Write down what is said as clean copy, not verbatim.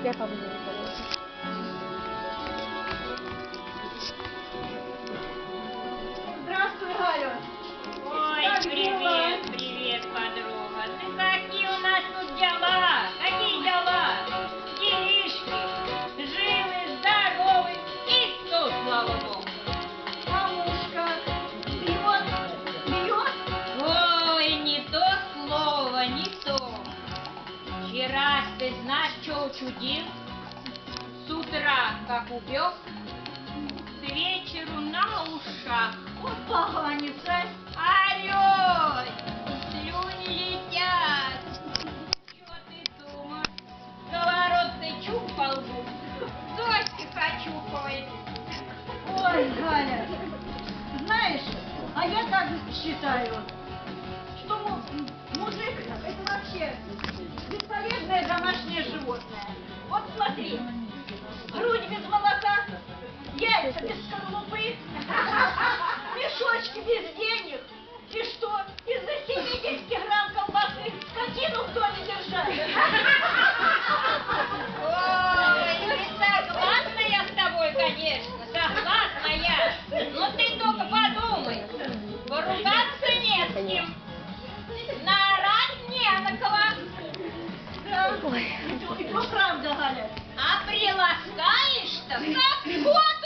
я папу не положу. Здравствуй, Галя. Ой, привет, привет, подруга. Ты какие у нас тут дела? Какие дела? Делишки. Живы, здоровы и то, слава Богу. А муж как? Бьет? Бьет? Ой, не то слово, не то. Вчера, ты знаешь, что учудил? С утра, как убег, к вечеру на ушах. Вот поганец, а? Алло, слюни летят. Что ты думаешь? Сковородкой чук по лбу. Дочки почухает. Ой, Галя, знаешь, а я так считаю, что мужик это вообще бесполезное домашнее животное. Вот смотри, грудь без молока, яйца без скорлупы, мешочки без денег. И что, из-за 70 грамм колбасы скотину в доме держать? Ой, не согласна я с тобой, конечно, согласна я. Но ты только подумай, поругаться не с кем, наорать не на кого. Да, и то правда, Галя. А приласкаешь-то, как кот